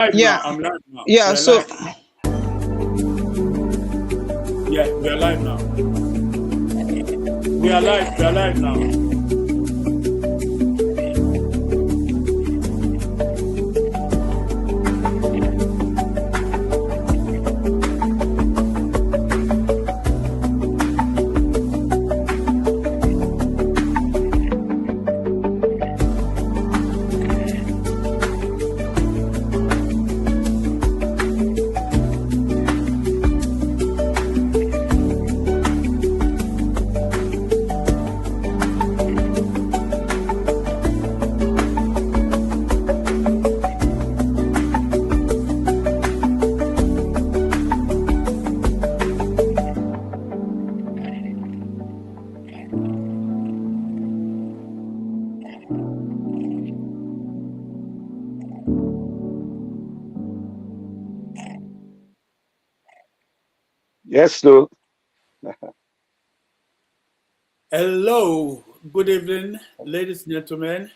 Live now. Yeah, I'm live now. yeah. We're So live. Yeah, we're live now. We are live. We are live now. Yes, so Hello. Good evening, ladies and gentlemen.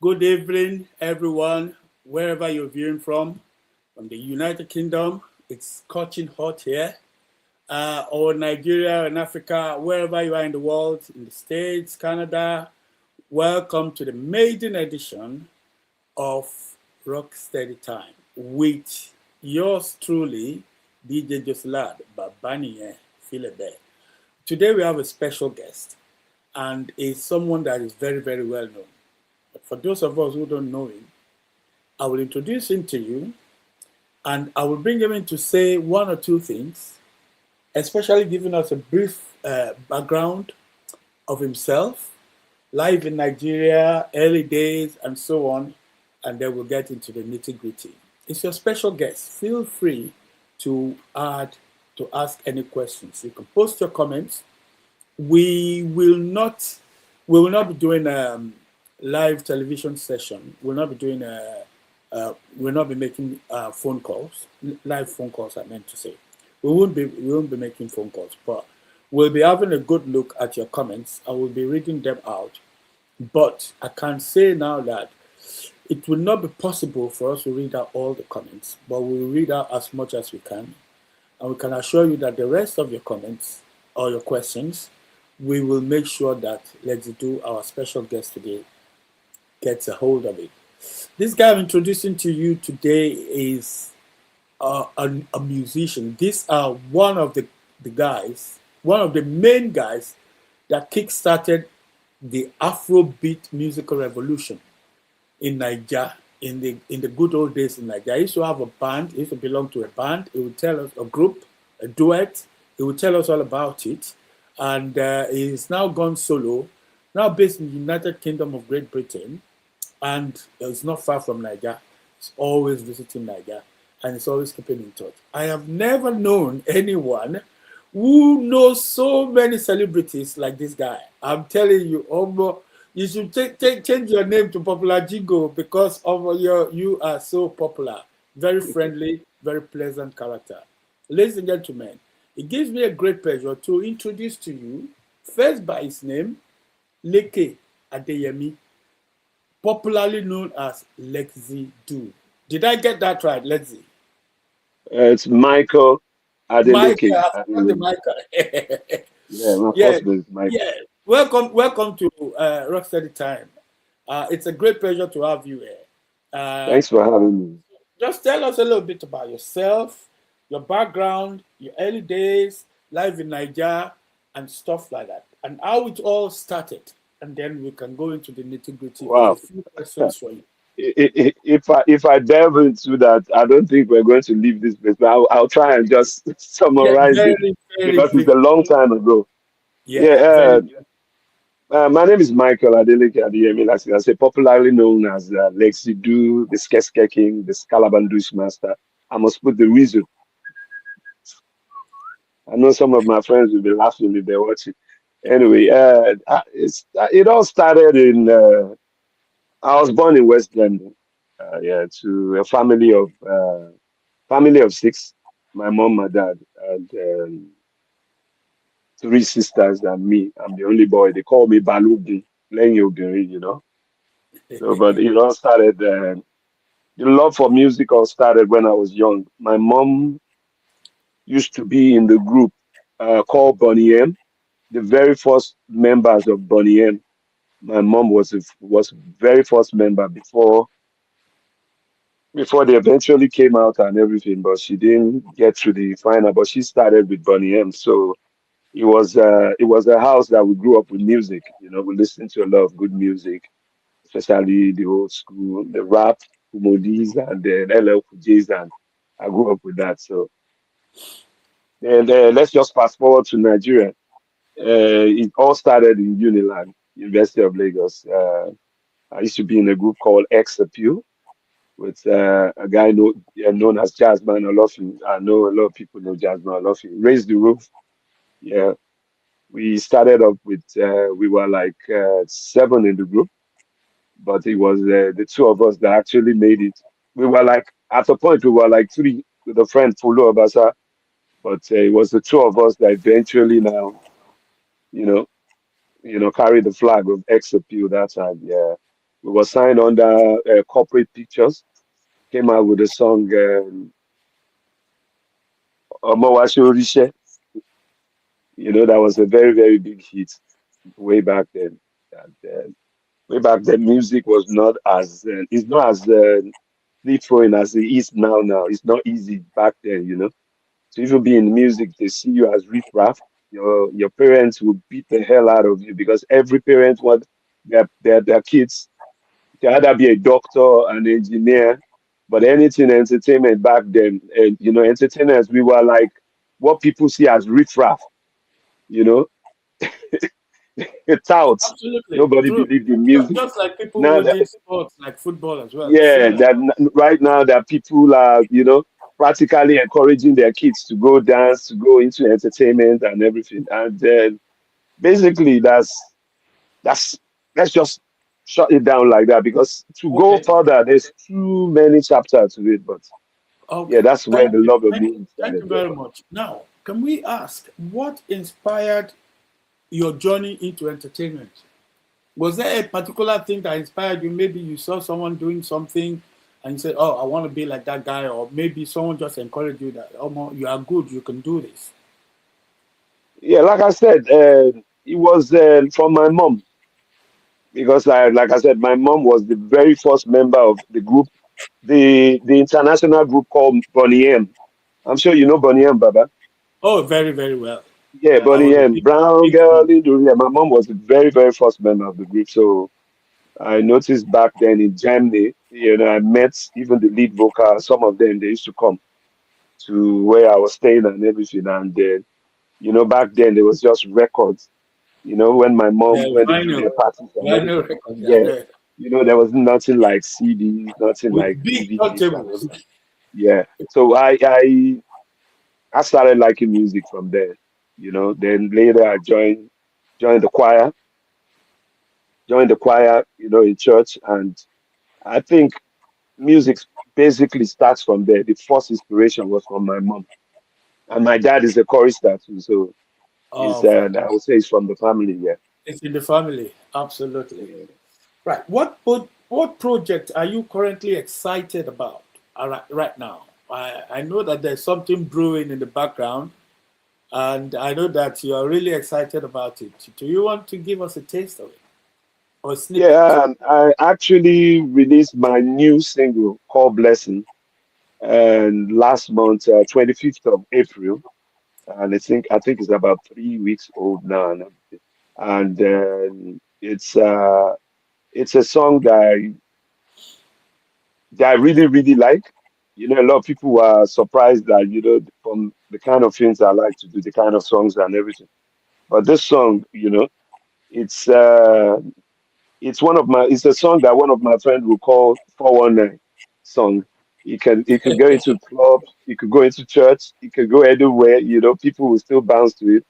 Good evening, everyone, wherever you're viewing from the United Kingdom. It's scorching hot here. Or Nigeria and Africa, wherever you are in the world, in the States, Canada. Welcome to the maiden edition of Rokstedi Time with yours truly, DJ Jossy Ladd, Babaniye Filebe. Today we have a special guest, and is someone that is very, very well known. But for those of us who don't know him, I will introduce him to you, and I will bring him in to say one or two things, especially giving us a brief background of himself, life in Nigeria, early days, and so on, and then we'll get into the nitty-gritty. It's your special guest. Feel free to ask any questions. You can post your comments. We will not be doing a live television session. We'll not be doing we'll not be making phone calls, live phone calls. I meant to say, we won't be making phone calls, but we'll be having a good look at your comments. I will be reading them out. But I can say now that it will not be possible for us to read out all the comments, but we'll read out as much as we can. And we can assure you that the rest of your comments or your questions, we will make sure that Let's Do, our special guest today, gets a hold of it. This guy I'm introducing to you today is a musician. These are one of the guys, one of the main guys that kick-started the Afrobeat musical revolution in Nigeria in the good old days in Nigeria. I used to have a band. I used to belong to a band. It would tell us a group, a duet. It would tell us all about it. And he's now gone solo, now based in the United Kingdom of Great Britain. And it's not far from Nigeria. It's always visiting Nigeria. And it's always keeping in touch. I have never known anyone who knows so many celebrities like this guy. I'm telling you, Omo, you should change your name to Popular Jingo because you are so popular. Very friendly, very pleasant character. Ladies and gentlemen, it gives me a great pleasure to introduce to you, first by his name, Leke Adeyemi, popularly known as Lexi Do. Did I get that right, Lexi? it's Michael Michael, Adeleke. I forgot the Michael. Yeah, my Yeah, first name is Michael. yeah. Welcome to Rokstedi Time. It's a great pleasure to have you here. Thanks for having me. Just tell us a little bit about yourself, your background, your early days, life in Nigeria, and stuff like that, and how it all started. And then we can go into the nitty-gritty with a Wow. few questions for you. If I delve into that, I don't think we're going to leave this place, but I'll try and just Yeah, summarize it very, very because it's brief. a long time ago. Yeah, Yeah, very. my name is Michael Adeleke Adeyemi, like I say, popularly known as Lexi Do, the Skeske King, the Scalabandush Master. I must put the reason. I know some of my friends will be laughing if they watch it. Anyway, it all started in. I was born in West London. Yeah, to a family of six. My mom, my dad, and three sisters and me. I'm the only boy. They call me Balugi, playing Yogiri. So, but it all started. The love for music all started when I was young. My mom used to be in the group called Bonnie M. The very first members of Bonnie M. My mom was very first member before they eventually came out and everything, but she didn't get to the final. But she started with Bonnie M. So it was a house that we grew up with music. You know, we listened to a lot of good music, especially the old school, the rap, Kumodis, and the LL Cool J's, and I grew up with that. So, and let's just fast forward to Nigeria. It all started in Unilag, University of Lagos. I used to be in a group called X Appeal with a guy known as Jazzman Olofin. I know a lot of people know Jazzman Olofin. Raise the Roof. Yeah, we started up with, we were like seven in the group, but it was the two of us that actually made it. We were like, at a point, we were like three with a friend, Fulu Obasa, but it was the two of us that eventually now, you know, carried the flag of X Appeal that time. Yeah, we were signed under Corporate Pictures, came out with a song, Omowashi Orishe. That was a very, very big hit way back then. And, way back then, music was not as, it's not as free flowing as it is now. Now it's not easy back then. To even be in music, they see you as riffraff. Your parents will beat the hell out of you because every parent want their kids to either be a doctor, an engineer, but anything entertainment back then. And entertainers, we were like what people see as riffraff. You know, touts. Absolutely Nobody true. believed in music. Just like people Now who that did sports, like football as well. Yeah, Similar. that right now that people are, practically encouraging their kids to go dance, to go into entertainment and everything. And then basically that's let's just shut it down like that because to go Okay. further, there's too many chapters to it. But yeah, Okay. that's where Thank the you. love of Thank you. music Thank started. you Yeah. very much. Now, can we ask what inspired your journey into entertainment? Was there a particular thing that inspired you? Maybe you saw someone doing something and you said, "Oh, I want to be like that guy," or maybe someone just encouraged you that, "Oh, Mo, you are good. You can do this." Yeah, like I said, it was from my mom because like I said, my mom was the very first member of the group, the international group called Bonnie M. I'm sure you know Bonnie M, Baba. Oh, very, very well. Yeah, I Bonnie was a M. big, Brown big girl fan. in the room. Yeah, my mom was the very, very first member of the group. So I noticed back then in Germany, I met even the lead vocal. Some of them, they used to come to where I was staying and everything. And then, back then there was just records. When my mom, when they do Vinyl, their parties and vinyl everything. records. And Yeah, yeah, there. there was nothing like CDs, nothing like With big DVDs and turntables. everything. Yeah. So I started liking music from there. Then later I joined the choir, in church, and I think music basically starts from there. The first inspiration was from my mom, and my dad is a chorister too, so Oh, I would say it's from the family. Yeah. it's in the family. Absolutely. Yeah. Right. What project are you currently excited about right now? I know that there's something brewing in the background, and I know that you are really excited about it. Do you want to give us a taste of it or a snippet? Yeah, and I actually released my new single called Blessing, and last month, 25th of April, and I think it's about 3 weeks old now, and it's a song that I really really like. A lot of people were surprised that from the kind of things I like to do, the kind of songs and everything. But this song, it's uh, it's a song that one of my friends will call 419 song. You could go into clubs, you could go into church, you could go anywhere. People will still bounce to it,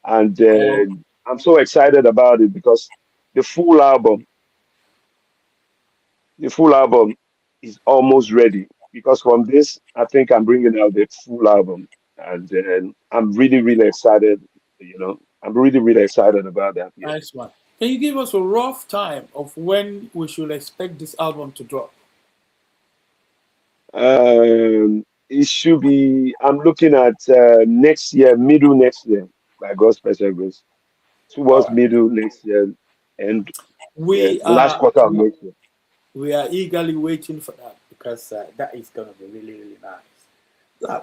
and Oh, I'm so excited about it because the full album the full album is almost ready. Because from this, I think I'm bringing out the full album, and I'm really really excited. I'm really really excited about that. Yeah. nice one. Can you give us a rough time of when we should expect this album to drop? It should be. I'm looking at next year, middle next year, by God's special grace, All towards right. middle next year, and yeah, We last are quarter of next year. we are eagerly waiting for that because that is going to be really really nice.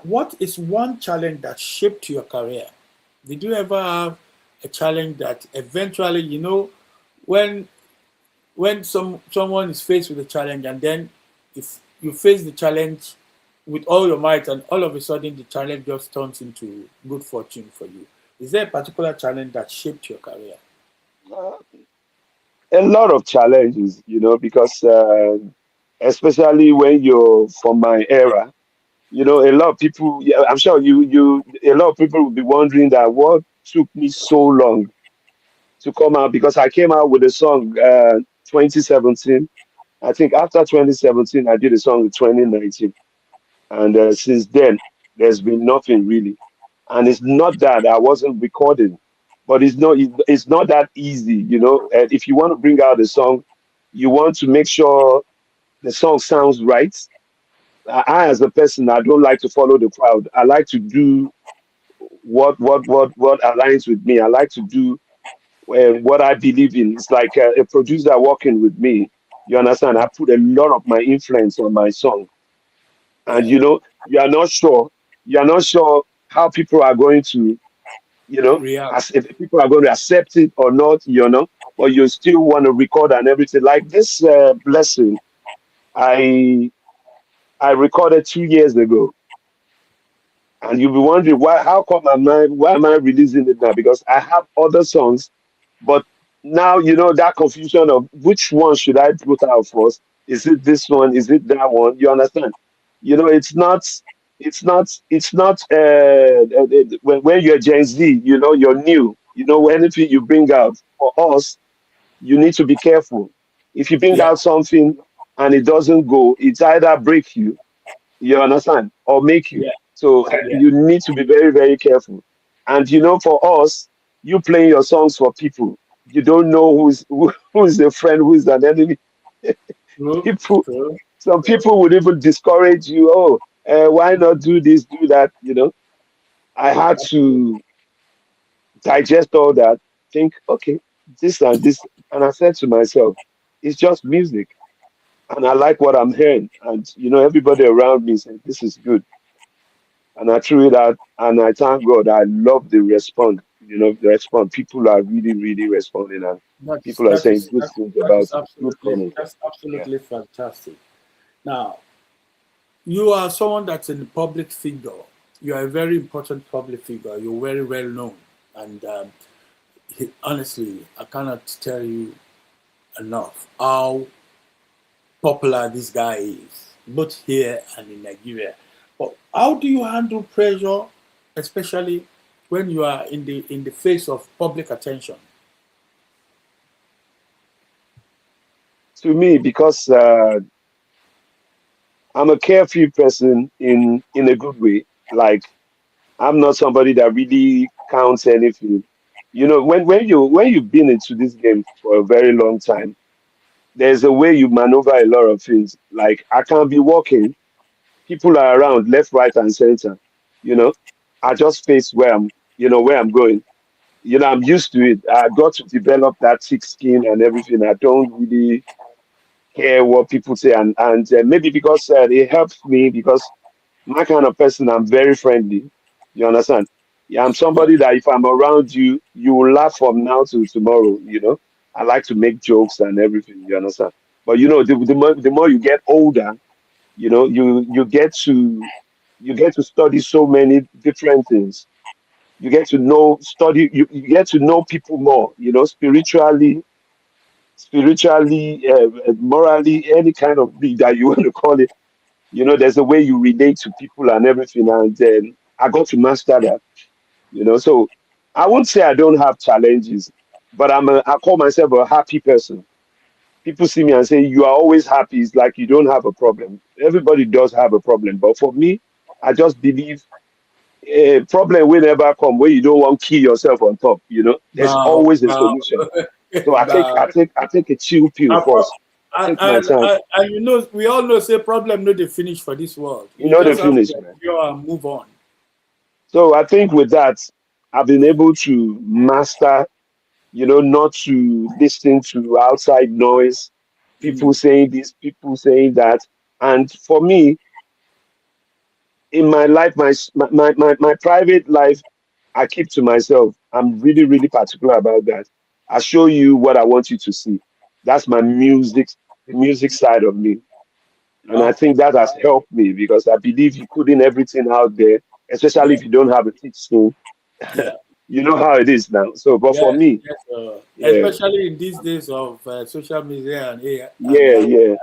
What is one challenge that shaped your career? Did you ever have a challenge that eventually, when someone is faced with a challenge and then if you face the challenge with all your might and all of a sudden the challenge just turns into good fortune for you? Is there a particular challenge that shaped your career? Uh, a lot of challenges, because especially when you're from my era, a lot of people. Yeah, I'm sure a lot of people will be wondering that what took me so long to come out, because I came out with a song 2017. I think after 2017, I did a song in 2019. And since then, there's been nothing really. And it's not that I wasn't recording, but it's not that easy. And if you want to bring out a song, you want to make sure the song sounds right. As a person, I don't like to follow the crowd. I like to do what aligns with me. I like to do what I believe in. It's like a producer working with me. You understand? I put a lot of my influence on my song, and Yeah, you are not sure. You are not sure how people are going to, real. as if people are going to accept it or not. But you still want to record and everything. Like this blessing, I I recorded 2 years ago, and you'll be wondering why am I releasing it now? Because I have other songs. But now that confusion of which one should I put out first? Is it this one? Is it that one? You understand? It's not. When you're Gen Z, you're new. Anything you bring out for us, you need to be careful. If you bring Yeah, out something and it doesn't go, it's either break you, you understand, or make you. yeah, So yeah. you need to be very, very careful. And for us, you playing your songs for people, you don't know who's a friend, who's an enemy. True, People, true. some people would even discourage you. Oh, why not do this, do that? I had to digest all that, think, okay, this and this, and I said to myself, it's just music, and I like what I'm hearing, and everybody around me said this is good. And I threw it out, and I thank God. I love the response. The response. People are really, really responding, and That's people are that saying is good that, things that is about it. Good comments. Yeah. absolutely fantastic. Now, you are someone that's in the public figure. You are a very important public figure. You're very well known, and honestly, I cannot tell you enough how popular this guy is, both here and in Nigeria. But how do you handle pressure, especially when you are in the face of public attention? To me, because I'm a carefree person in a good way. Like, I'm not somebody that really counts anything. When you've been into this game for a very long time, there's a way you maneuver a lot of things. Like, I can be walking, people are around left, right, and center. You know, I just face where I'm going. I'm used to it. I got to develop that thick skin and everything. I don't really care what people say, and maybe because it helps me, because my kind of person, I'm very friendly. You understand? Yeah, I'm Yeah, somebody that if I'm around you, you will laugh from now to tomorrow. I like to make jokes and everything. You understand? But the more you get older, you get to study so many different things. You get to know study you get to know people more, spiritually, morally, any kind of thing that you want to call it. There's a way you relate to people and everything, and then I got to master that. So I won't say I don't have challenges, but I call myself a happy person. People see me and say, you are always happy. It's like you don't have a problem. Everybody does have a problem. But for me, I just believe a problem will never come where you don't want to kill yourself on top. There's now, always a now, solution. So I take now, I take I take a chill pill I, pro- first. I take my time. And you know, we all know say problem no dey finish for this world. You You know the just have finish, to man. endure and move on. So I think with that, I've been able to master, not to listen to outside noise, people Mm. saying this, people saying that. And for me, in my life, my private life, I keep to myself. I'm really, really particular about that. I show you what I want you to see. That's my music, the music side of me. And I Oh, think that has helped me because I believe you putting everything out there, especially yeah, if you don't have a thick skin, yeah, you know how it is now. So, but for yes, me, yes. yeah, Especially in these days of social media and AI and yeah, yeah.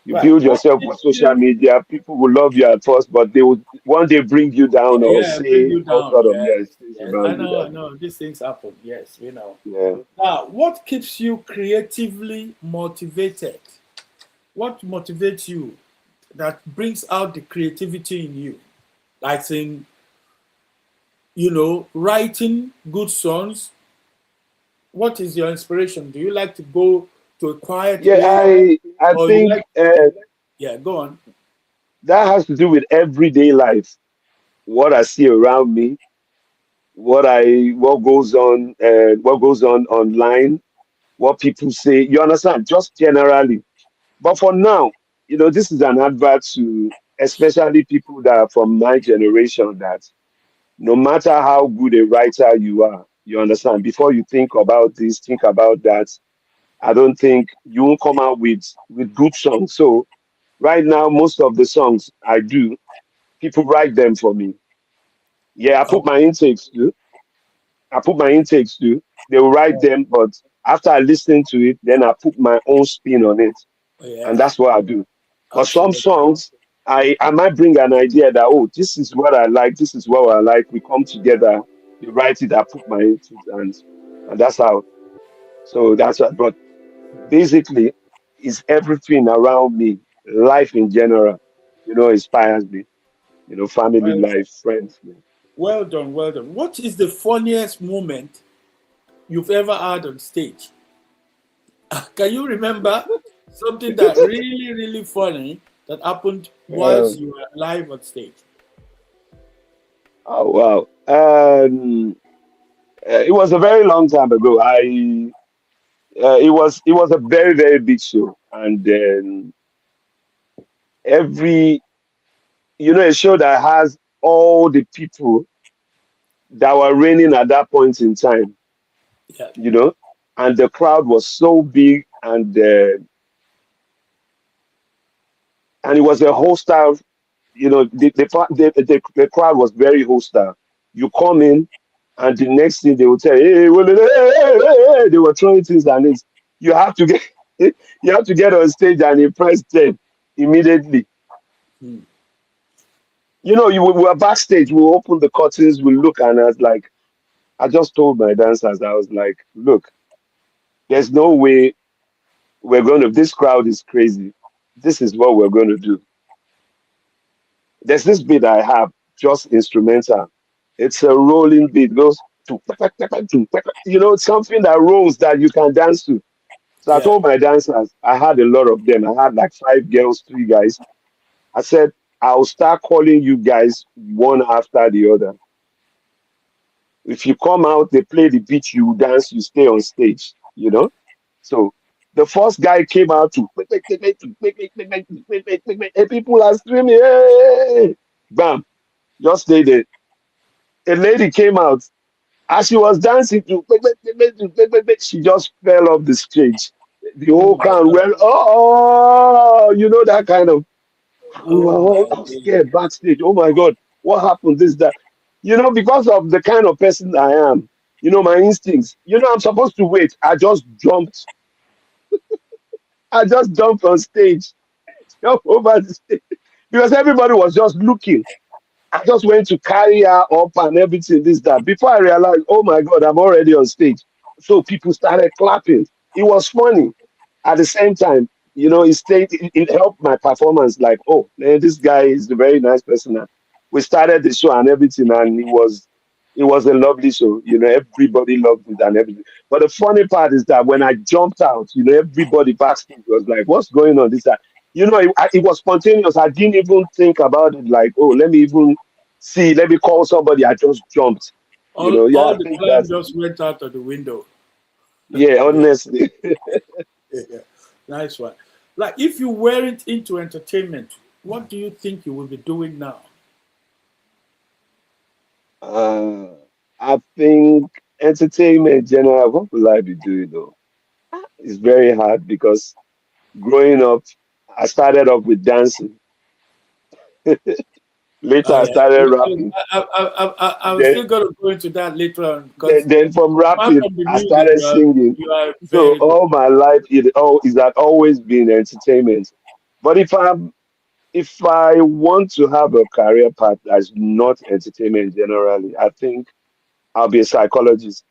You right. build What yourself with keeps social you? media. People will love you at first, but they will one day bring you down or Yeah, bring say you all down. sort of Yes, yes things yes. about I you know, I that know. These things happen. Yes, we know. yeah. Now, what keeps you creatively motivated? What motivates you that brings out the creativity in you? Like in, writing good songs. What is your inspiration? Do you like to go to a quiet Yeah, place I or you think like, yeah, go on. that has to do with everyday life. What I see around me, what goes on online, what people say. You understand? Just generally. But for now, this is an advert to especially people that are from my generation that no matter how good a writer you are, you understand, before you think about this, think about that, I don't think you won't come out with good songs. So right now, most of the songs I do, people write them for me. Yeah, I put Oh, my intakes too. I put my intakes too. They will write them, but after I listen to it, then I put my own spin on it. And yeah, that's what I do. But some absolutely. songs, I might bring an idea that, oh, this is what I like, this is what I like. We come together, you write it, I put my input, and that's how. So that's what. But basically, it's everything around me, life in general, inspires me. Family Well, life, friends. Yeah. well done, well done. What is the funniest moment you've ever had on stage? Can you remember something that really, really funny that happened Uh, whilst you were live on stage? oh wow. It was a very long time ago. It was a very very big show, and then every a show that has all the people that were reigning at that point in time, Yeah, you know, and the crowd was so big, and it was a hostile. The crowd was very hostile. You come in, and the next thing they will tell you, hey, well, hey, hey, hey, hey," they were throwing things, and it's you have to get you have to get on stage and impress them immediately. hmm. We were backstage. We opened the curtains. We look, and I was like, I just told my dancers, I was like, look, there's no way we're going to. This crowd is crazy. This is what we're going to do. There's this beat I have, just instrumental. It's a rolling beat. Goes to something that rolls that you can dance to. So I Yeah. told my dancers, I had a lot of them. I had like 5 girls, 3 guys. I said, I'll start calling you guys one after the other. If you come out, they play the beat, you dance, you stay on stage. So the first guy came out to and people are screaming, hey! Bam, just stay there. A lady came out as she was dancing to she just fell off the stage. The Oh whole my crowd God. went, oh, that kind of. We were Oh my all days. scared backstage. Oh my God, what happened? This, that. Because of the kind of person I am, my instincts. I'm supposed to wait. I just jumped on stage, jumped over the stage because everybody was just looking. I just went to carry her up and everything, this, that. Before I realized, oh my God, I'm already on stage. So people started clapping. It was funny. At the same time, it helped my performance. Like, oh man, this guy is a very nice person. And we started the show and everything, and It was a lovely show. Everybody loved it and everything. But the funny part is that when I jumped out, everybody backstage was like, "What's going on?" This that. It was spontaneous. I didn't even think about it. Like, oh, let me even see. Let me call somebody. I just jumped. Yeah, All I the think plan that's just went out of the window. yeah. Yeah, Honestly, yeah. Nice one. Like, if you weren't into entertainment, what do you think you will be doing now? uh, I think entertainment in general. What will I be doing though? It's very hard because growing up, I started off with dancing. Later, Oh I yeah, started rapping. I'm Then, still gonna go into that later on then, because then from apart rapping, from the I music, started singing. you are So very good. all my life, it has always been entertainment. But if I want to have a career path that's not entertainment generally, I think I'll be a psychologist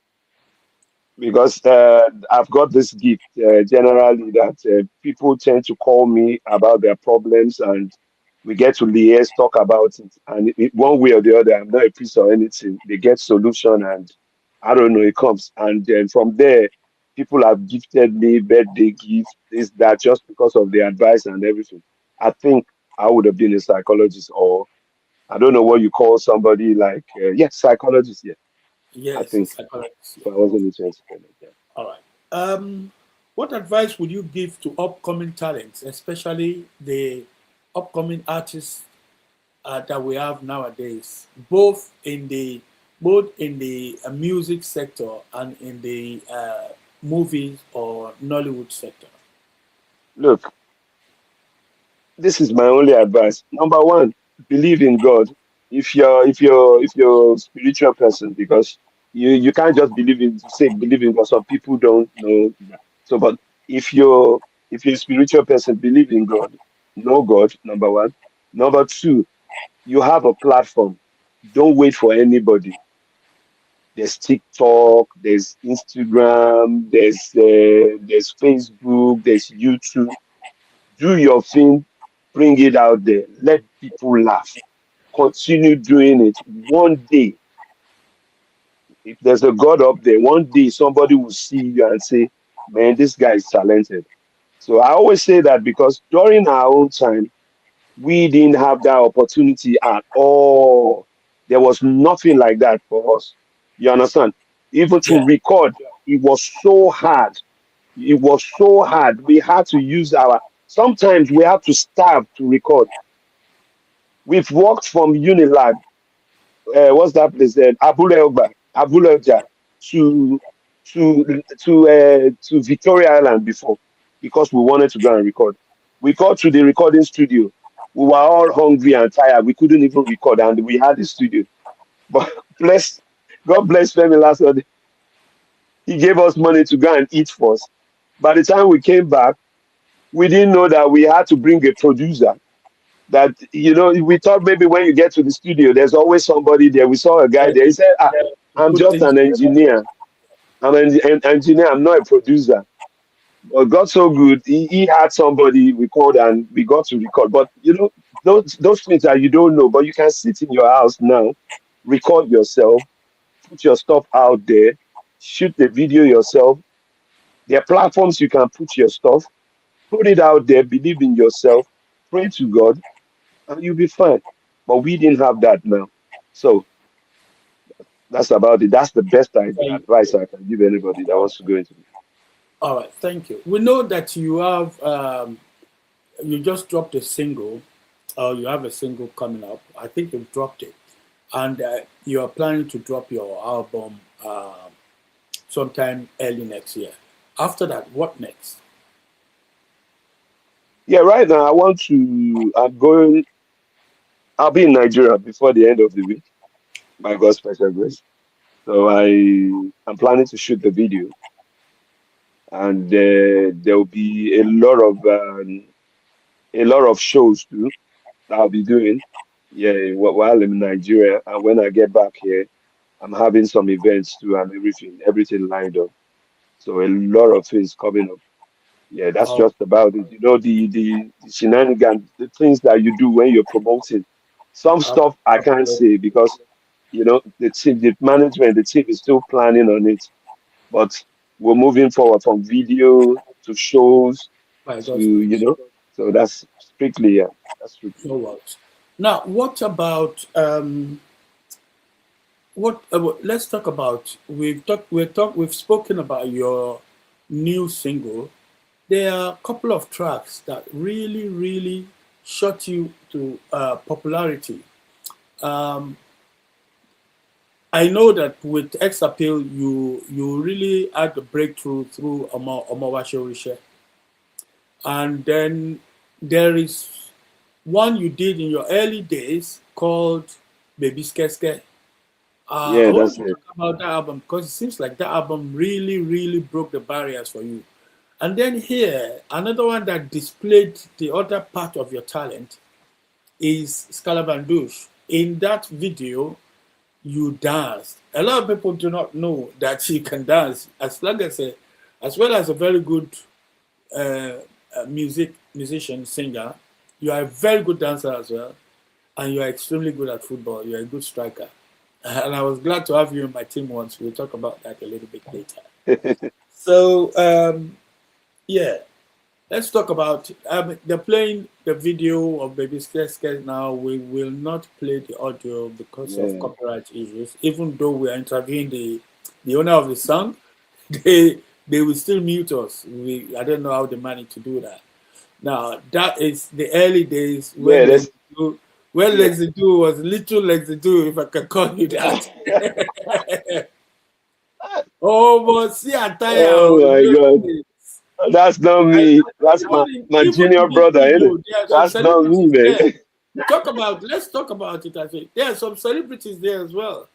because I've got this gift generally that people tend to call me about their problems and we get to liaise, talk about it. And one way or the other, I'm not a priest or anything. They get solution and I don't know, it comes. And then from there, people have gifted me birthday gifts, this, that, just because of the advice and everything. I think I would have been a psychologist or I don't know what you call somebody like, yeah, psychologist. Yeah, I Yes, a think psychologist. if Yeah. I wasn't into entertainment. Yeah. All right. What advice would you give to upcoming talents, especially the upcoming artists that we have nowadays, both in the music sector and in the movies or Nollywood sector? Look, this is my only advice. Number one, believe in God. If you're a spiritual person, because you can't just believe in say believe in God. Some people don't know that. So, but if you're if you're a spiritual person, believe in God. Know God. Number one. Number two, you have a platform. Don't wait for anybody. There's TikTok, there's Instagram, there's Facebook, there's YouTube. Do your thing, bring it out there, let people laugh, continue doing it. One day, if there's a God up there, one day somebody will see you and say, man, this guy is talented. So I always say that because during our own time, we didn't have that opportunity at all. There was nothing like that for us. You understand? Even to Yeah, record, it was so hard. It was so hard. We had to use sometimes we had to starve to record. We've walked from Unilag, what's that place there? Abulegba to to Victoria Island before because we wanted to go and record. We got to the recording studio. We were all hungry and tired. We couldn't even record, and we had the studio. But bless God bless Femi last Sunday. He gave us money to go and eat first. By the time we came back, we didn't know that we had to bring a producer that we thought maybe when you get to the studio there's always somebody there. We saw a guy yeah, there. He said, to I'm put just things an together. engineer. I'm an engineer. I'm not a producer. But God so good, he had somebody we called and we got to record. But those things that you don't know, but you can sit in your house now, record yourself, put your stuff out there, shoot the video yourself. There are platforms you can put your stuff, put it out there, believe in yourself, pray to God, and you'll be fine. But we didn't have that now. So that's about it. That's the best Thank advice you. I can give anybody that wants to go into it. All right, thank you. We know that you just dropped a single, or you have a single coming up. I think you've dropped it, and you are planning to drop your album sometime early next year. After that, what next? Yeah, right now I'll be in Nigeria before the end of the week, by God's special grace. So I'm planning to shoot the video, and there will be a lot of shows too that I'll be doing. Yeah, while I'm in Nigeria, and when I get back here, I'm having some events too and everything lined up. So a lot of things coming up. Yeah, that's Oh, just about it. The shenanigans, the things that you do when you're promoting. Some stuff I can't absolutely. say because the team, the management, the team is still planning on it, but we're moving forward from video to shows By to, God's grace. so that's strictly, yeah, that's strictly. So what? Now, what about what? Let's talk about. We've spoken about your new single. There are a couple of tracks that really, really shot you to popularity. Um, I know that with X Appeal, you really had the breakthrough through Omawashorishe. And then there is one you did in your early days called Baby Skeske. I Yeah, want that's to it. talk about that album because it seems like that album really, really broke the barriers for you. And then here, another one that displayed the other part of your talent is Scalabandouche. In that video, you danced. A lot of people do not know that you can dance, as well as a very good uh, musician, singer. You are a very good dancer as well, and you are extremely good at football. You are a good striker. And I was glad to have you in my team once. We'll talk about that a little bit later. So, yeah, let's talk about. They're playing the video of Baby Skate now. We will not play the audio because of Yeah. copyright issues. Even though we are interviewing the owner of the song, they will still mute us. I don't know how they managed to do that. Now that is the early days Yeah, when that's, yeah. Lexi Do was little Lexi Do, if I can call you that. Oh, but see, I tire. Oh my God. That's not I, me. That's my even junior in this brother, isn't it? video, there are some That's not me, celebrities man. there. Let's talk about it. I think there are some celebrities there as well.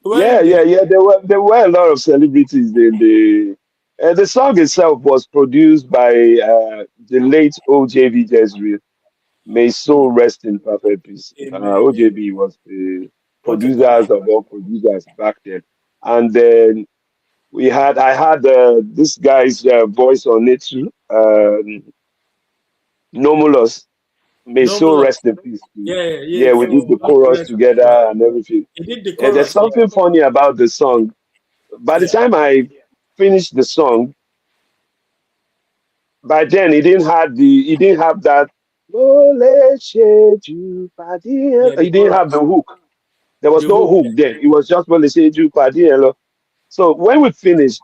Yeah, Weren't yeah, there? yeah. There were a lot of celebrities in the song itself was produced by the late OJB Jezreel. May his soul rest in perfect peace. Amen. OJB was the What a guy. producers of all producers back then. And then I had this guy's voice on it too. Nomulus. May his No soul more. rest in peace too. Yeah, Yeah, yes. we did the God chorus bless him. Yeah. together and everything. He did the And there's chorus. Yeah. something funny about the song. By the Yeah. time I finished the song, by then he didn't have that. "Oh, let's shade you, paddy." Yeah. The He didn't have chorus. the hook. There was The no hook. hook then. It was just "Well, let's shade you, paddy." So when we finished,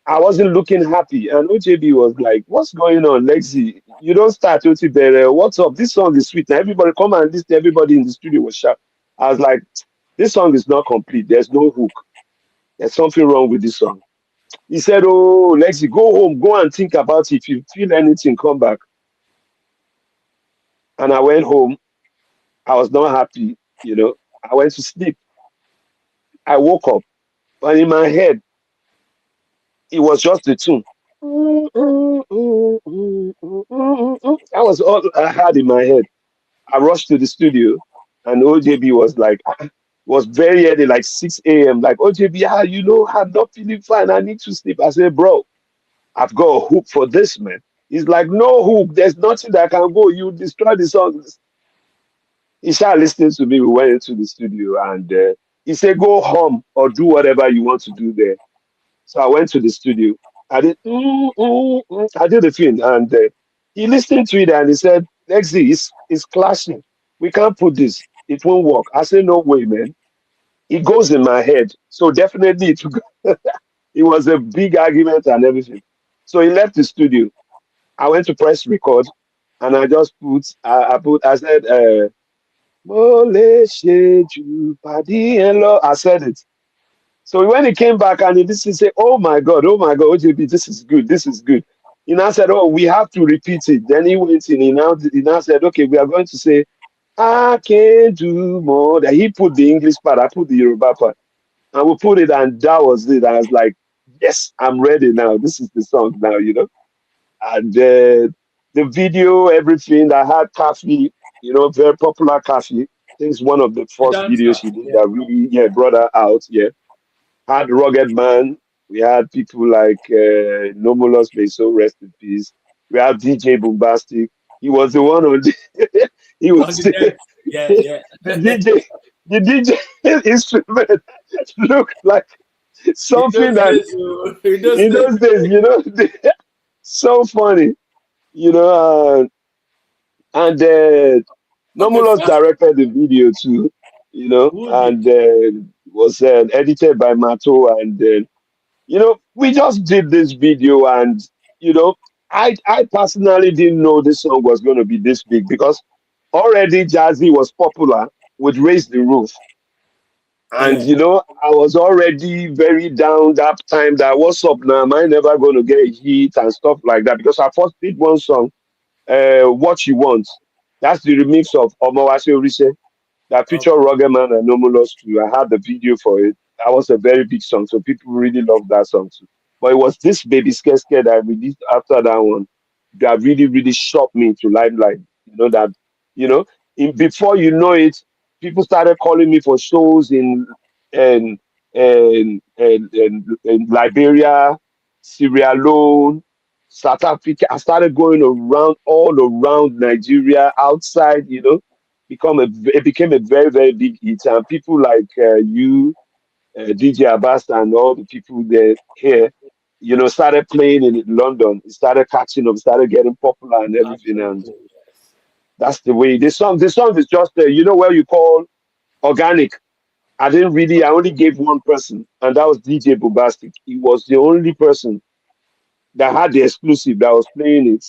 I wasn't looking happy, and OJB was like, "What's going on, Lexi? You don't start OT better. What's up? This song is sweet. Now everybody come and listen." Everybody in the studio was sharp. I was like, "This song is not complete. There's no hook. There's something wrong with this song." He said, "Oh, Lexi, go home, go and think about it. If you feel anything, come back." And I went home. I was not happy. I went to sleep. I woke up, and in my head, it was just the tune. That was all I had in my head. I rushed to the studio, and OJB was very early, like 6 a.m. Like, "OJB, I'm not feeling fine. I need to sleep." I said, "Bro, I've got a hook for this, man." He's like, "No hook. There's nothing that can go. You destroy the song." He started listening to me. We went into the studio, and he said, "Go home or do whatever you want to do there." So I went to the studio. I did, I did the thing, and he listened to it and he said, "Lexi, it's clashing. We can't put this. It won't work." I said, "No way, man. It goes in my head. So definitely it was a big argument and everything." So he left the studio. I went to press record, and I just I said, "Mole Sheju Padi Hello." I said it. So when he came back and he said, oh my God, OJB, this is good, this is good." He now said, "Oh, we have to repeat it." Then he went in, he now said, "Okay, we are going to say, I can do more." That he put the English part, I put the Yoruba part, and we put it, and that was it. I was like, "Yes, I'm ready now. This is the song now." And the video, everything, I had Kafi, very popular Kafi. I think it's one of the The first videos dancer. he did Yeah. that really, yeah, brought her out. Yeah, had Rugged Man. We had people like Nomulus May so rest in peace. We had DJ Bombastic. He was the one on. He On was the deck. Yeah, the yeah. DJ. the DJ instrument looked like In something those that days, in those in days. those days, so funny, you know. And Okay, Nomulus first, directed the video too, who did? and was edited by Mato. And we just did this video, and you know, I personally didn't know this song was going to be this big because already Jazzy was popular with Raise the Roof. And Yeah. I was already very down that time that what's up now? Am I never going to get a hit and stuff like that? Because I first did one song, What You Want. That's the remix of Omawase Orise that featured Okay. Rugged Man and Nomulus too. I had the video for it. That was a very big song, so people really loved that song too. But it was this Baby Scare that I released after that one that really, really shocked me to limelight. That, you know, before you know it, people started calling me for shows in, in Liberia, Sierra Leone, South Africa. I started going around all around Nigeria, outside, it became a very, very big hit, and people like you, DJ Abbas, and all the people there here, started playing in London. It started catching up, started getting popular and everything, and Absolutely. Yes. that's the way. The song is just where you call organic. I only gave one person, and that was DJ Bombastic. He was the only person that had the exclusive that was playing it.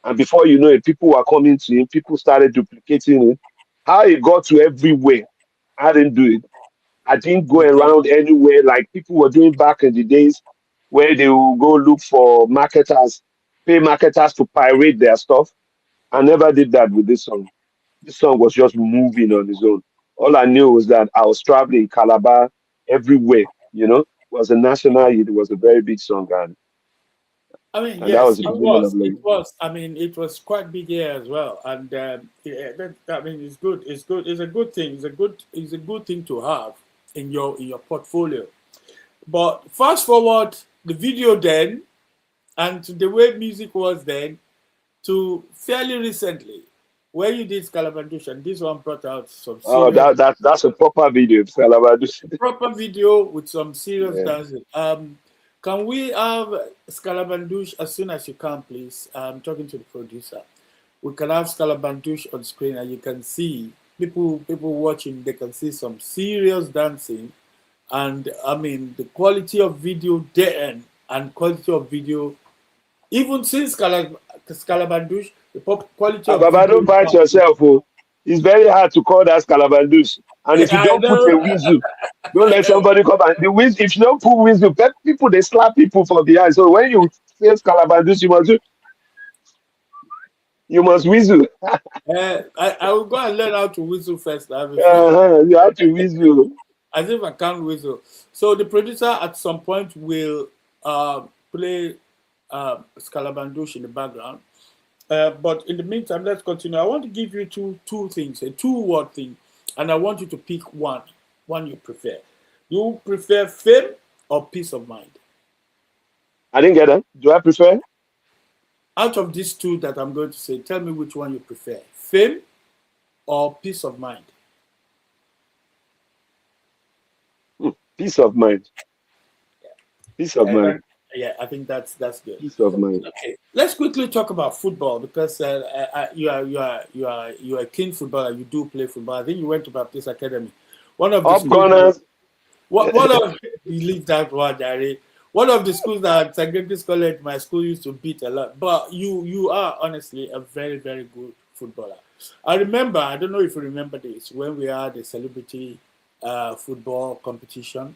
And before you know it, people were coming to him, people started duplicating it. How it got to everywhere, I didn't do it. I didn't go Okay. around anywhere like people were doing back in the days where they will go look for marketers, pay marketers to pirate their stuff. I never did that with this song. This song was just moving on its own. All I knew was that I was traveling Calabar everywhere, It was a national hit. It was a very big song, I mean, and that was yes, the it beginning of was. It Lagos. was. I mean, it was quite big here as well, and yeah, I mean, it's good. It's good. It's a good thing. It's a good. It's a good thing to have in your portfolio. But fast forward the video then, and to the way music was then, to fairly recently, where you did Scalamandush, and this one brought out some Oh, serious that's a proper video. Salabadus. proper video with some serious Yeah. dancing. Can we have Scalabandush as soon as you can, please? I'm talking to the producer. We can have Scalabandush on screen, and you can see people watching. They can see some serious dancing, and I mean the quality of video then and quality of video even since Scalabandush, the quality of Baba, video don't is bite not good. yourself. Oh. It's very hard to call that Scalabandus. And if you I don't put know, a whistle, don't I let know. somebody come and the whistle. If you don't put whistle, people they slap people from behind. So when you say Scalabandus, you must whistle. I will go and learn how to whistle first. I have a few, You have to whistle. as if I can't whistle. So the producer at some point will play Scalabandush in the background. But in the meantime, let's continue. I want to give you two things, a two-word thing, and I want you to pick one you prefer. You prefer fame or peace of mind? I didn't get that. Do I prefer Out of these two that I'm going to say, tell me which one you prefer, fame or peace of mind? peace of mind? Peace of Uh, mind. that- yeah, I think that's good. Peace of mind. Okay, let's quickly talk about football because you are a keen footballer. You do play football. I think you went to Baptist Academy, one of the Up schools that gunners. one of you leave that one, Jerry. One of the schools that St. Gregory's College, my school used to beat a lot. But you are honestly a very good footballer. I remember. I don't know if you remember this when we had a celebrity football competition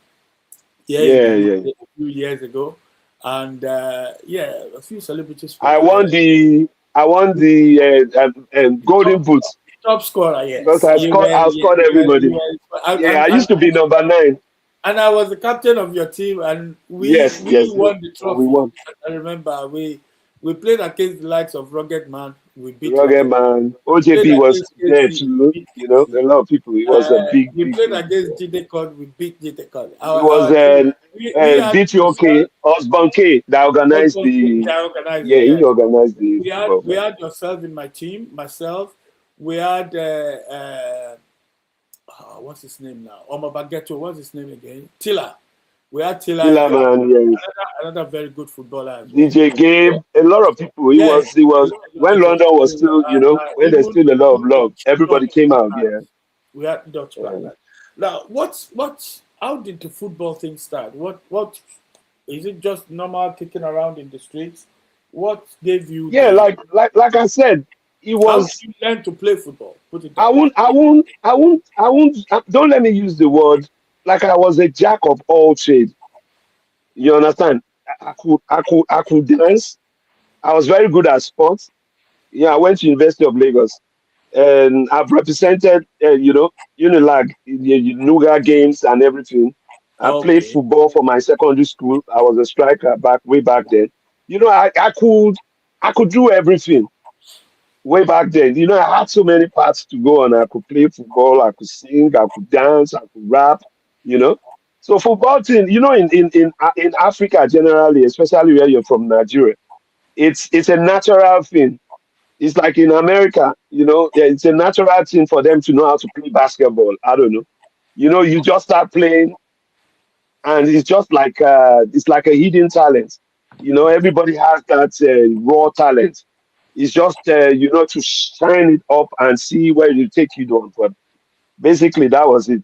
here in the Yeah, yeah. UK a few years ago, and yeah, a few celebrities I were won the golden top boots top scorer. because Yes, you were. I Yeah, scored everybody. Yeah, I used to be number 9. and I was the captain of your team, and we Yes, we yes, yes. won the And we trophy. won. I remember we played against the likes of Rugged Man. We beat Rugged Rugged Man. Man. Played OJP was against there KC. We too. beat KC. A lot of people. It was a big, We big, played big. against Jidekod. We beat Jidekod. It was Our team. We had BTOK, Osborne K that organized the. organized Yeah, it. he Yes, organized the we had football we match. had yourself in my team. Myself. We had what's his name now? Omar Bagetto, what's his name again? Tiller. We had Tiller, Tillaman, yes. another very good footballer as well. DJ Gabe, a lot of people. Yes, He was when it was London was still, when there's even still a lot of love, Dutch everybody came out. Yeah. brothers. We had Dutch Yeah. brothers. Now, how did the football thing start? What is it? Just normal kicking around in the streets? What gave you Yeah, the? like I said, it How did was. you learn to play football? Put it I that way. won't. I won't. I won't. I won't. Don't let me use the word. Like I was a jack of all trades. You understand? I could dance. I was very good at sports. Yeah, I went to University of Lagos, and I've represented, Unilag in the Nuga games and everything. I played Okay. football for my secondary school. I was a striker way back then. I could do everything way back then. I had so many parts to go on. I could play football, I could sing, I could dance, I could rap. You know, so football team. In Africa generally, especially where you're from, Nigeria, it's a natural thing. It's like in America, yeah, it's a natural thing for them to know how to play basketball. I don't know. You just start playing, and it's like a hidden talent. Everybody has that raw talent. It's just to shine it up and see where you take it on. But basically, that was it.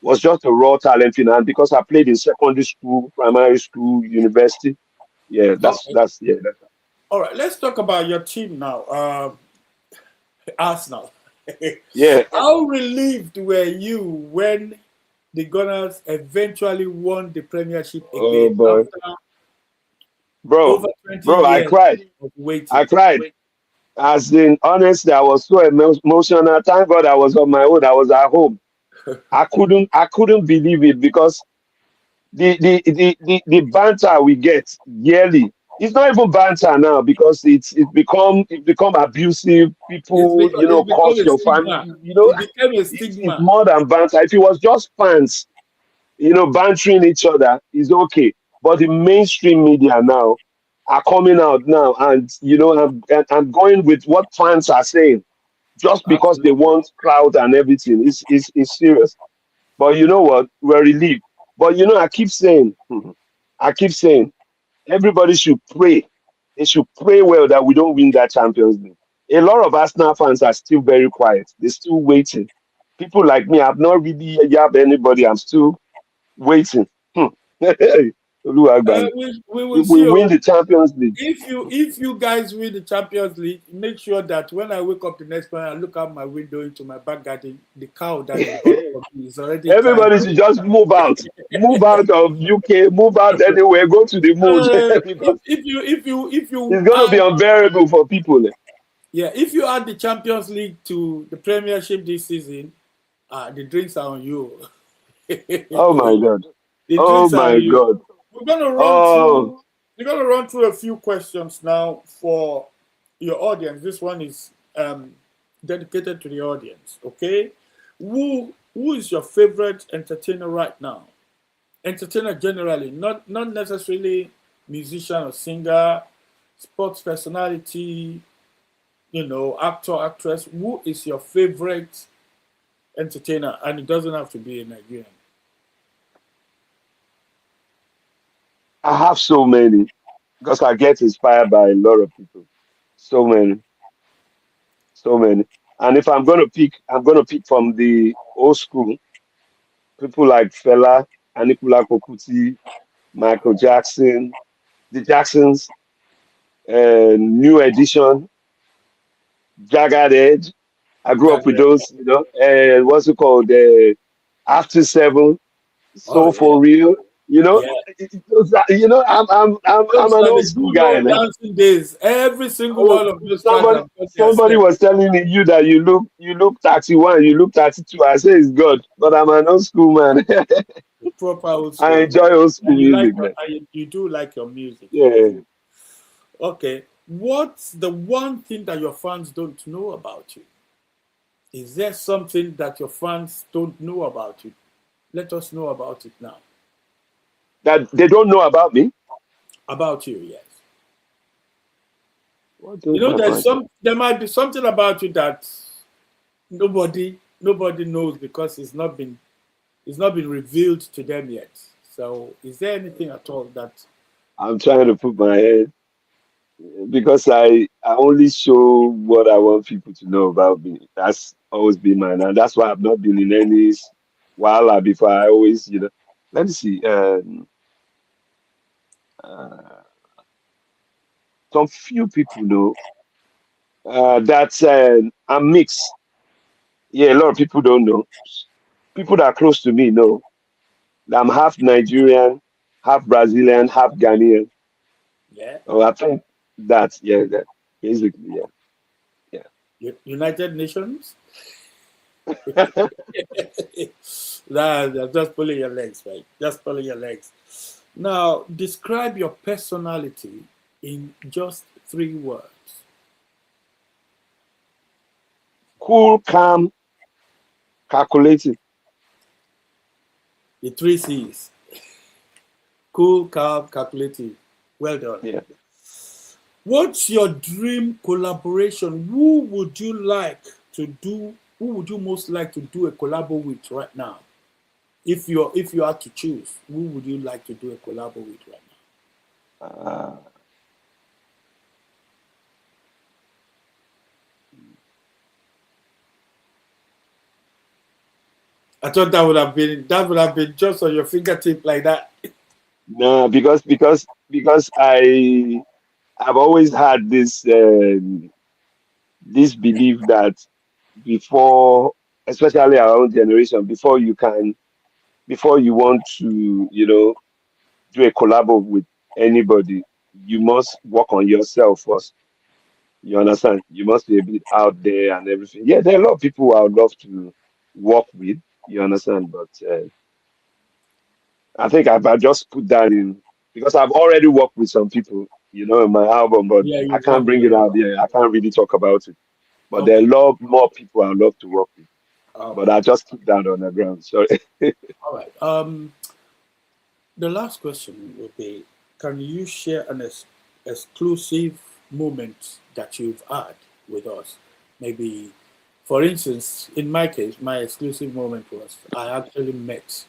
Was just a raw talent, and because I played in secondary school, primary school, university. Yeah, Okay. that's All right. Let's talk about your team now. Arsenal. yeah. How relieved were you when the Gunners eventually won the Premiership Oh again boy, after bro, over 20 bro, I years cried. of I waiting? cried. As in, honestly, I was so emotional. Thank God I was on my own. I was at home. I couldn't believe it because the banter we get yearly. It's not even banter now because it's become abusive. People, It's become curse a your family. stigma. It became a It's stigma. more than banter. If it was just fans, bantering each other is okay. But the mainstream media now are coming out now, and I'm going with what fans are saying just because they Absolutely. want crowd and everything. It's serious. But you know what? We're relieved. But I keep saying, everybody should pray. They should pray well that we don't win that Champions League. A lot of Arsenal fans are still very quiet. They're still waiting. People like me, I've not really yabbed anybody. I'm still waiting. Hmm. Oluwagbami. We will If we see. win the Champions League, If you guys win the Champions League, make sure that when I wake up the next morning, I look out my window into my back garden, the cow that you bought for me is already inside. everybody should just move out. Move out of UK, move out anywhere, go to the moon because If you it's going to be add unbearable for people. yeah, if you add the Champions League to the Premiership this season, the drinks are on you. Oh my The God. Oh drinks are on my you. God. We're gonna run Oh, through. We're gonna run through a few questions now for your audience. This one is dedicated to the audience. Okay, who is your favorite entertainer right now? Entertainer generally, not necessarily musician or singer, sports personality, actor, actress. Who is your favorite entertainer? And it doesn't have to be a Nigerian. I have so many because I get inspired by a lot of people. So many, so many. And if I'm gonna pick from the old school, people like Fela, Anikula Kokuti, Michael Jackson, the Jacksons, New Edition, Jagged Edge. I grew up with Jagged. those, what's it called? After Seven, Oh So yeah, For Real. yeah. I'm Those an are old the school good guy, old man. dancing days. Every single Oh, one of those tracks somebody have got their somebody step. was telling me you that you look 31, you look 32. I say it's good, but I'm an old school man. The proper old I school. enjoy old school And music, man. you do like your music. Yes. Yeah. Okay. What's the one thing that your fans don't know about you? Is there something that your fans don't know about you? Let us know about it now. That they don't know about me. About you, yes. What don't know There's about me? there might be something about you that nobody nobody knows because it's not been revealed to them yet. So, is there anything at all that? I'm trying to put my head because I only show what I want people to know about me. That's always been mine, and that's why I've not been in any wahala before. I always, let me see. Uh, some few people know that I'm mixed. Yeah, a lot of people don't know. People that are close to me know that I'm half Nigerian, half Brazilian, half Ghanaian. Yeah, Oh, I think that's yeah, that basically yeah, United Nations. yeah. Nah, just pulling your legs, right? Just pulling your legs. Now, describe your personality in just 3 words. Cool, calm, calculated. The 3 C's: cool, calm, calculative. Well done. Yeah. What's your dream collaboration? Who would you like to do? Who would you most like to do a collabo with right now? If you had to choose, who would you like to do a collabo with right now? Uh, I thought that would have been just on your fingertip like that. no, because I've always had this belief that before, especially our own generation, before you want to do a collabo with anybody, you must work on yourself first. You understand? You must be a bit out there and everything. Yeah, there are a lot of people I would love to work with. You understand? But I think I just put that in because I've already worked with some people, in my album, but Yeah, I you've can't worked with bring a it out lot. there. I can't really talk about it. But there are a Okay. lot more people I love to work with. All But right. I just keep that on the ground. Sorry. All right. The last question would be: can you share an exclusive moment that you've had with us? Maybe, for instance, in my case, my exclusive moment was I actually met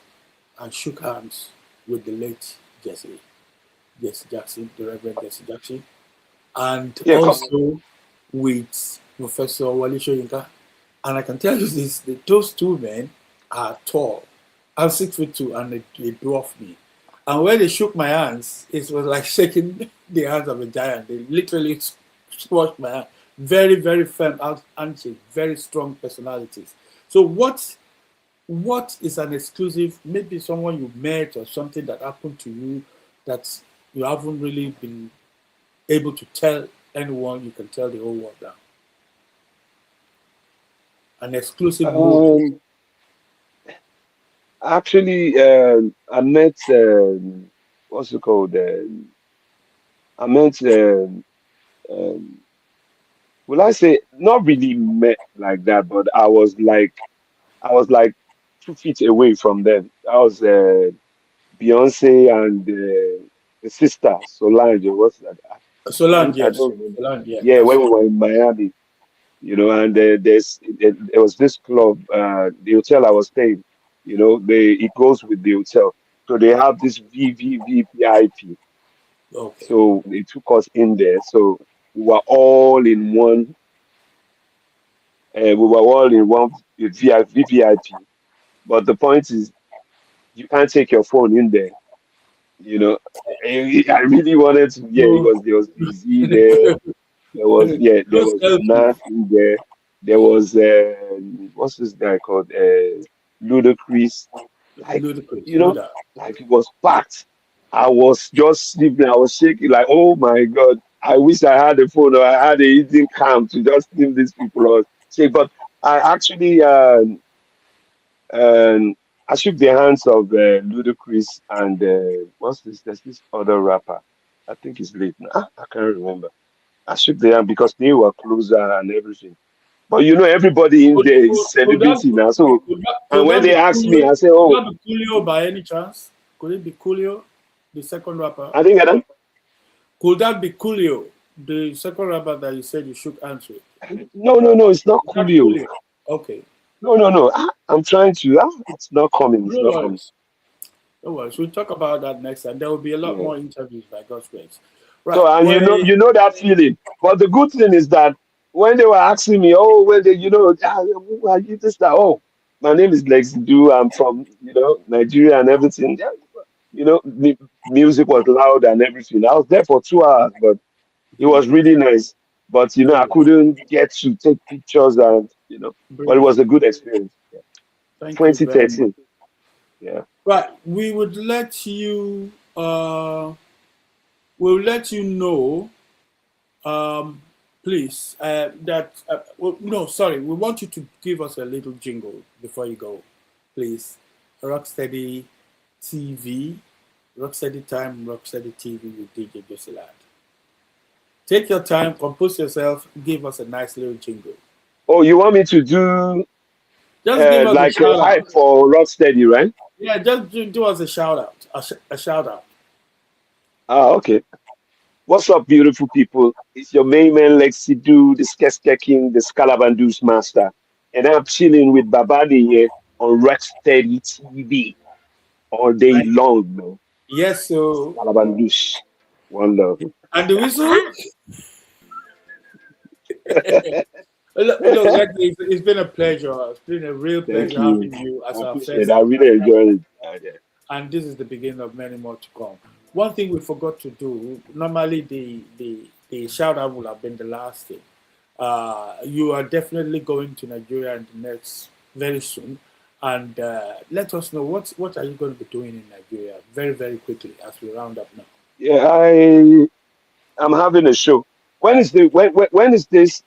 and shook hands with the late Jesse Jackson, the Reverend Jesse Jackson, and Yeah, come. also with Professor Wale Soyinka. And I can tell you this: those two men are tall. I'm 6'2", and they dwarf me. And when they shook my hands, it was like shaking the hands of a giant. They literally squashed my hand. Very, very firm handshake, very strong personalities. So what is an exclusive, maybe someone you met or something that happened to you that you haven't really been able to tell anyone, you can tell the whole world now? An exclusive moment. Um, Actually, I met what's it called? I met will I say not really met like that, but I was like 2 feet away from them. That was Beyonce and the sister Solange. What's that? Soland, I yes. don't remember. Soland, yeah. Yeah, That's when we were in Miami, and there was this club, the hotel I was staying. It goes with the hotel, so they have this VVVVIP. okay. So they took us in there. So we were all in one. VVIP. But the point is, you can't take your phone in there. You know, I really wanted to. Yeah, No, because there was Jay-Z there. There no was selfie. Nas in there. There was what's this guy called? Ludacris. Like, Ludicrous, you no know, doubt. like it was packed. I was just sleeping. I was shaking. Like, oh my God! I wish I had a phone or I had a eating cam to just leave these people or say. But I actually um, I shook the hands of Ludacris and what's this? There's this other rapper. I think he's late now. I can't remember. I shook their hand because they were closer and everything. But everybody in Could, there could, is could that celebrity now. So, could that and could when that they be ask me, Coolio? I say, Could oh, that be Coolio by any chance? Could it be Coolio, the second rapper? I think I don't. Could that be Coolio, the second rapper that you said you shook hands with? No, no, no, it's not Is that Coolio. Coolio? Okay. No. I'm trying to. It's not coming. It's No not coming. worries. No worries. We'll talk about that next time. There will be a lot Yeah. more interviews by God's grace. So, Right. and Well, you know that feeling. But the good thing is that when they were asking me, oh, when they, who are you this that? Oh, my name is Lex Du. I'm from, Nigeria and everything. Yeah, the music was loud and everything. I was there for 2 hours, but it was brilliant. really nice. But I Brilliant. couldn't get to take pictures and but it Brilliant. was a good experience. Yeah. Thank you very much. 2013. Yeah. Right. We would let you we'll let you know um please that well, no, sorry, we want you to give us a little jingle before you go, please. Rokstedi TV, Rokstedi Time, Rokstedi TV with DJ Jossy Ladd. Take your time, compose yourself, give us a nice little jingle. Oh, you want me to do Just give us a like a shout out. hype for Rokstedi, right? Yeah, just do us a shout out. A shout out. Ah, okay. What's up, beautiful people? It's your main man, Lexi Du, the Skeske King, the Scalabandus Master. And I'm chilling with Babadi here on Rokstedi TV all day Thank long, man. Yes, so Scalabandus. One love. and the whistle. Look, it's been a pleasure. It's been a real Thank pleasure you. having you I as our appreciate it. first I really enjoyed it. Yeah. and this is the beginning of many more to come. One thing we forgot to do, normally the shout out would have been the last thing. You are definitely going to Nigeria in the next very soon, and let us know what are you going to be doing in Nigeria very very quickly as we round up now. Yeah, I'm having a show. When is this?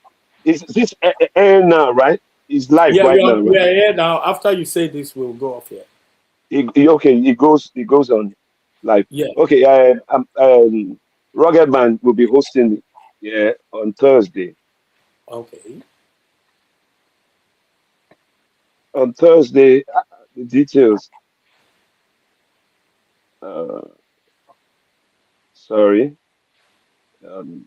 Is this air now, right? It's live Yeah, right now, we right? are here now. After you say this, we'll go off here. Okay, it goes on live. Yeah. Okay, Rugged Man will be hosting it, yeah, on Thursday. Okay. On Thursday, the details. Uh, sorry. Um,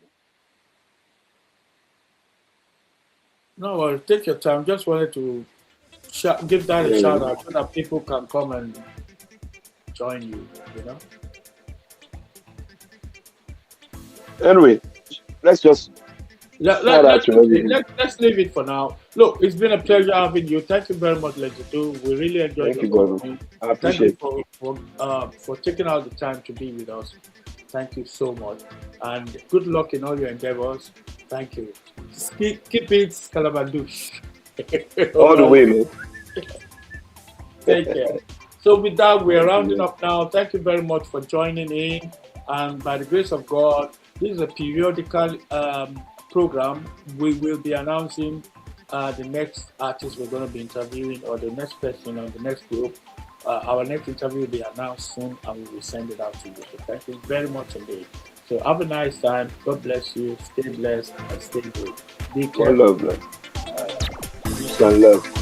No worries. Take your time. Just wanted to give that a yeah. shout out so that people can come and join you. You know. Anyway, let's just shout out to everyone. Let's leave it for now. Look, it's been a pleasure having you. Thank you very much, Legido. We really enjoyed Thank your you very much. company. I Thank you appreciate it. for taking out the time to be with us. Thank you so much, and good luck in all your endeavors. Thank you. Keep it Scalabandouche. All the way, man. Take care. So with that, we're rounding up now. Thank you very much for joining in. And by the grace of God, this is a periodical program. We will be announcing the next artist we're going to be interviewing or the next person on the next group. Our next interview will be announced soon and we will send it out to you. So thank you very much indeed. So have a nice time. God bless you. Stay blessed and stay good. Be One careful. love, man. Peace and love.